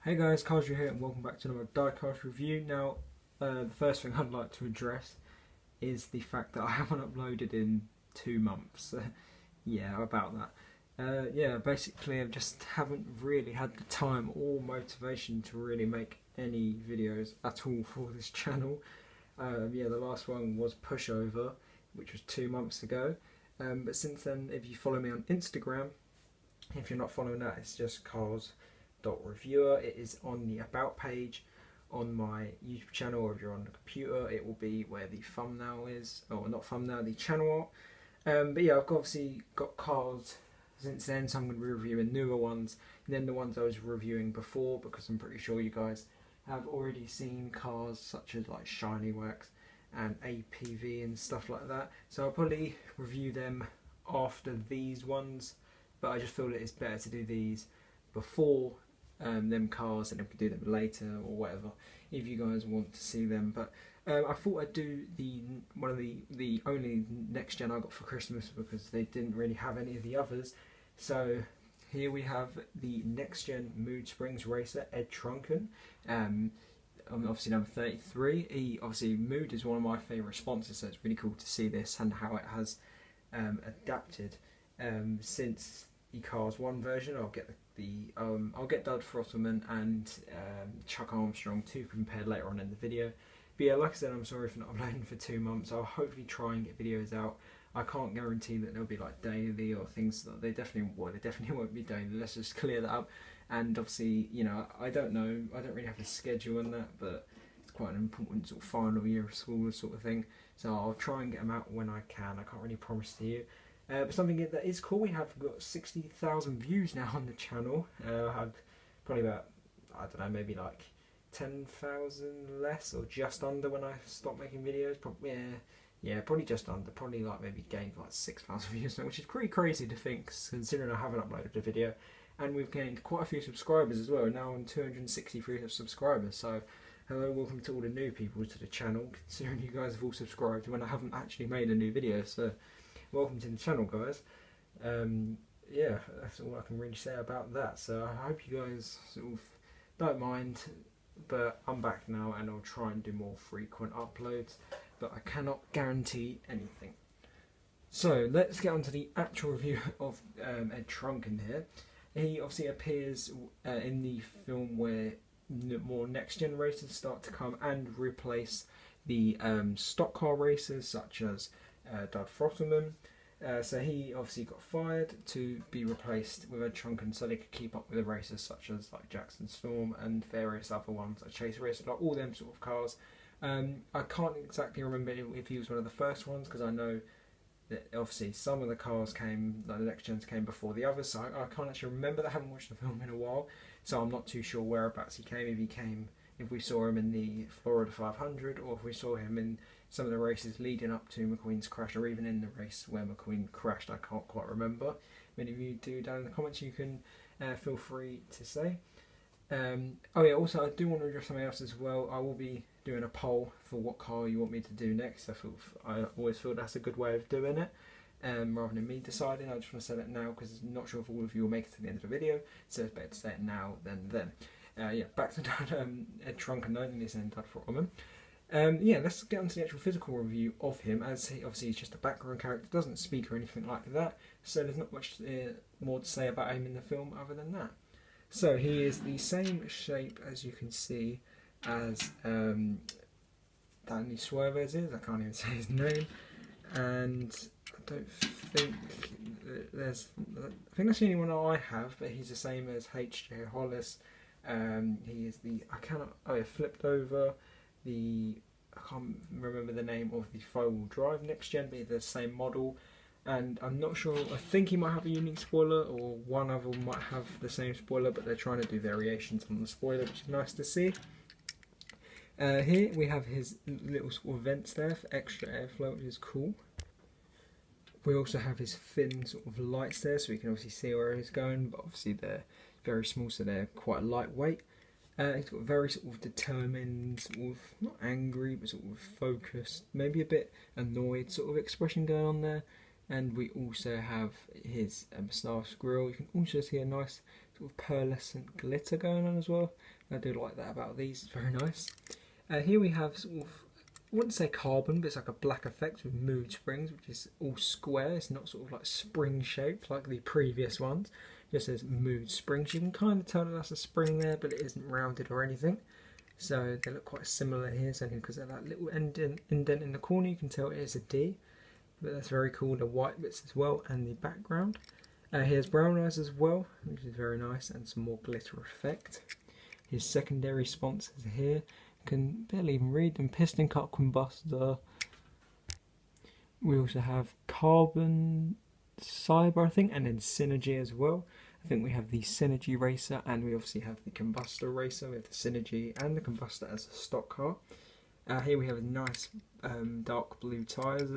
Hey guys, Cars here and welcome back to another diecast review. Now, the first thing I'd like to address is the fact that I haven't uploaded in 2 months. Yeah, about that. Yeah, basically I just haven't really had the time or motivation to really make any videos at all for this channel. Yeah, the last one was Pushover, which was 2 months ago. But since then, if you follow me on Instagram, if you're not following that, it's just cars.reviewer. It is on the about page on my YouTube channel, or if you're on the computer it will be where the thumbnail is, or not thumbnail, the channel art. But yeah, I've obviously got cars since then, so I'm going to be reviewing newer ones and then the ones I was reviewing before, because I'm pretty sure you guys have already seen cars such as like Shiny Works and APV and stuff like that, so I'll probably review them after these ones, but I just feel that it's better to do these before them cars, and then we can do them later or whatever if you guys want to see them. But I thought I'd do one of the only next gen I got for Christmas, because they didn't really have any of the others. So here we have the next gen Mood Springs racer, Ed Truncan. Obviously number 33. Obviously Mood is one of my favourite sponsors, so it's really cool to see this and how it has adapted since the Cars 1 version. I'll get Doug Frottelman and Chuck Armstrong to compare later on in the video. But yeah, like I said, I'm sorry for not uploading for 2 months. I'll hopefully try and get videos out. I can't guarantee that they'll be like daily or things that they definitely won't be daily. Let's just clear that up. And obviously, you know, I don't know, I don't really have a schedule on that, but it's quite an important sort of final year of school sort of thing. So I'll try and get them out when I can. I can't really promise to you. But something that is cool, we have got 60,000 views now on the channel. I had probably about, I don't know, maybe like 10,000 less or just under when I stopped making videos. Probably, yeah, probably just under. Probably like maybe gained like 6,000 views now, which is pretty crazy to think, considering I haven't uploaded a video. And we've gained quite a few subscribers as well. We're now on 263 subscribers. So hello, welcome to all the new people to the channel, considering you guys have all subscribed when I haven't actually made a new video. So welcome to the channel, guys. Yeah, that's all I can really say about that. So I hope you guys sort of don't mind, but I'm back now and I'll try and do more frequent uploads, but I cannot guarantee anything. So let's get on to the actual review of Ed Truncan here. He obviously appears in the film where more next gen racers start to come and replace the stock car racers such as Doug Frottelman. So he obviously got fired to be replaced with Ed Truncan so they could keep up with the racers such as like Jackson Storm and various other ones like Chase Racer, like all them sort of cars. I can't exactly remember if he was one of the first ones, because I know that obviously some of the cars came, like the next gens came before the others, so I can't actually remember that. I haven't watched the film in a while, so I'm not too sure whereabouts he came, if we saw him in the Florida 500 or if we saw him in some of the races leading up to McQueen's crash, or even in the race where McQueen crashed. I can't quite remember. Many of you do down in the comments, you can feel free to say. Oh yeah, also I do want to address something else as well. I will be doing a poll for what car you want me to do next. I always feel that's a good way of doing it, rather than me deciding. I just want to say that now, because I'm not sure if all of you will make it to the end of the video, so it's better to say it now than then. Yeah, back to Ed Truncan, and this end for woman. Yeah, let's get on to the actual physical review of him, as he obviously he's just a background character, doesn't speak or anything like that, so there's not much more to say about him in the film other than that. So he is the same shape, as you can see, as Danny Suarez is. I can't even say his name, and I don't think there's. I think that's the only one I have, but he's the same as H.J. Hollis. He is the. I cannot. Oh, yeah, flipped over. I can't remember the name of the 4-wheel drive next gen, but the same model. And I'm not sure, I think he might have a unique spoiler, or one of them might have the same spoiler, but they're trying to do variations on the spoiler, which is nice to see. Here we have his little sort of vents there for extra airflow, which is cool. We also have his thin sort of lights there, so we can obviously see where he's going, but obviously they're very small, so they're quite lightweight. He's got a very sort of determined, sort of, not angry, but sort of focused, maybe a bit annoyed sort of expression going on there. And we also have his moustache grill. You can also see a nice sort of pearlescent glitter going on as well. I do like that about these, it's very nice. Here we have sort of, I wouldn't say carbon, but it's like a black effect with mood springs, which is all square. It's not sort of like spring shaped like the previous ones. It just says mood springs. You can kind of tell that that's a spring there, but it isn't rounded or anything. So they look quite similar here, so because of that little indent in the corner, you can tell it is a D. But that's very cool, the white bits as well, and the background. Here's brown eyes as well, which is very nice, and some more glitter effect. His secondary sponsors here. Can barely even read them. Piston Cup Combustor. We also have Carbon Cyber, I think, and then Synergy as well. I think we have the Synergy Racer, and we obviously have the Combustor Racer. We have the Synergy and the Combustor as a stock car. Here we have a nice dark blue tyres,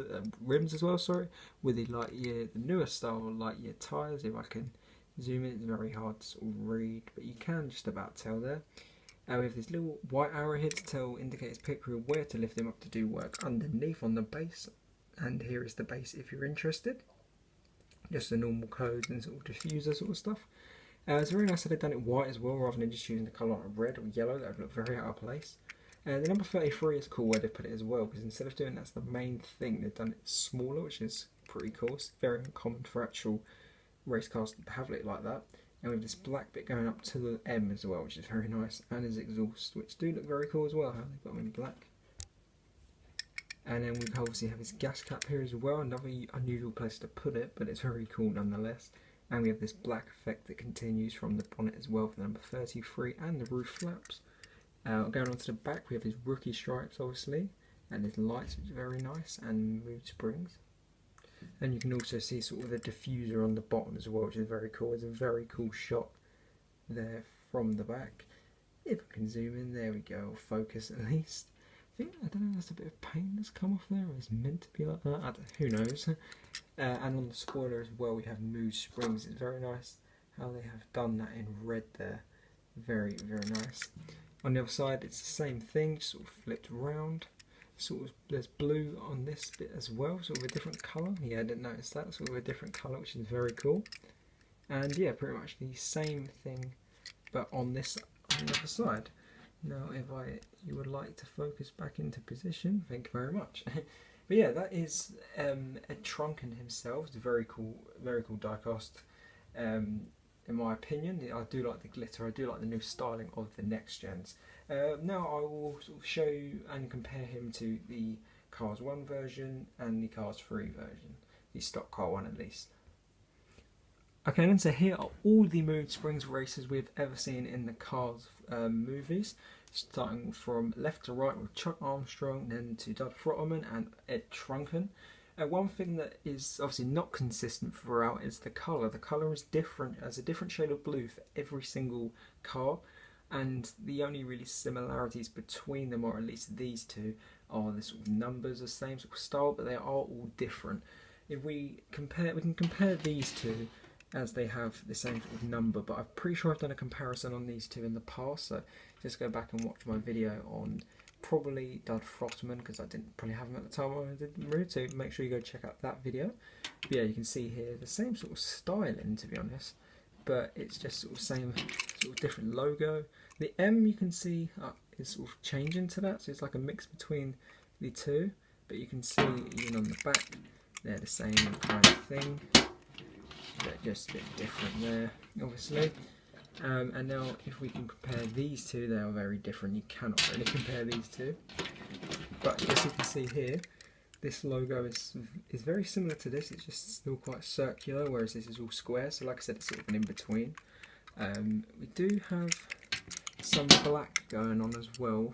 rims as well, sorry, with the Lightyear, the newer style Lightyear tyres. If I can zoom in, it's very hard to sort of read, but you can just about tell there. We have this little white arrow here to indicate its picture of where to lift him up to do work underneath on the base. And here is the base if you're interested. Just the normal codes and sort of diffuser sort of stuff. It's very nice that they've done it white as well, rather than just using the colour like red or yellow. That would look very out of place. The number 33 is cool where they put it as well, because instead of doing that's the main thing, they've done it smaller, which is pretty cool. It's very uncommon for actual race cars to have it like that. And with this black bit going up to the M as well, which is very nice, and his exhaust, which do look very cool as well, how they've got them in black. And then we obviously have his gas cap here as well, another unusual place to put it, but it's very cool nonetheless. And we have this black effect that continues from the bonnet as well for the number 33 and the roof flaps. Going on to the back, we have his rookie stripes obviously, and his lights, which is very nice, and mood springs. And you can also see sort of the diffuser on the bottom as well, which is very cool. It's a very cool shot there from the back. If I can zoom in, there we go, focus at least. I don't know, there's a bit of paint that's come off there, or it's meant to be like that, who knows. And on the spoiler as well, we have mood springs. It's very nice how they have done that in red there. Very, very nice. On the other side, it's the same thing, just sort of flipped around. Sort of, there's blue on this bit as well, sort of a different colour. Yeah, I didn't notice that, sort of a different colour, which is very cool. And yeah, pretty much the same thing, but on this, on the other side. Now, if you would like to focus back into position, thank you very much. But yeah, that is Ed Truncan himself. It's a very cool diecast. In my opinion, I do like the glitter. I do like the new styling of the next gens. Now I will sort of show you and compare him to the Cars 1 version and the Cars 3 version, the stock car one at least. Okay, then so here are all the mood springs races we've ever seen in the Cars movies, starting from left to right with Chuck Armstrong, then to Doug Frotterman and Ed Truncan. One thing that is obviously not consistent throughout is the colour. The colour is different, as a different shade of blue for every single car, and the only really similarities between them, or at least these two, are the sort of numbers, the same sort of style, but they are all different. If we compare, we can compare these two as they have the same sort of number, but I'm pretty sure I've done a comparison on these two in the past, so just go back and watch my video on probably Doug Frotterman, because I didn't probably have him at the time when I did the route, so make sure you go check out that video. But yeah, you can see here the same sort of styling, to be honest, but it's just sort of same sort of different logo. The M you can see is sort of changing to that, so it's like a mix between the two, but you can see even on the back they're the same kind of thing, but just a bit different there obviously. And now if we can compare these two, they are very different. You cannot really compare these two, but as you can see here, this logo is very similar to this. It's just still quite circular, whereas this is all square, so like I said, it's sort of an in-between. We do have some black going on as well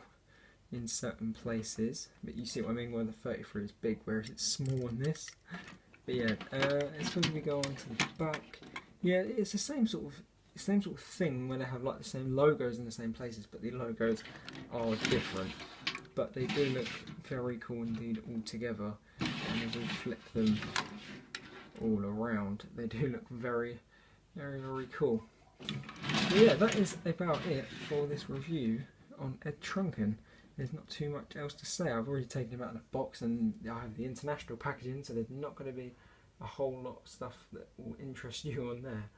in certain places, but you see what I mean, where the 33 is big, whereas it's small on this. But yeah, as soon as we go on to the back, yeah, it's the same sort of thing where they have like the same logos in the same places, but the logos are different. But they do look very cool indeed all together, and if we flip them all around, they do look very, very, very cool. But yeah, that is about it for this review on Ed Truncan. There's not too much else to say. I've already taken him out of the box, and I have the international packaging, so there's not going to be a whole lot of stuff that will interest you on there.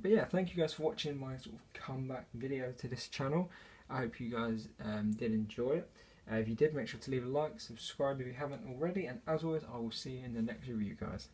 But yeah, thank you guys for watching my sort of comeback video to this channel. I hope you guys did enjoy it. If you did, make sure to leave a like, subscribe if you haven't already, and as always, I will see you in the next review, guys.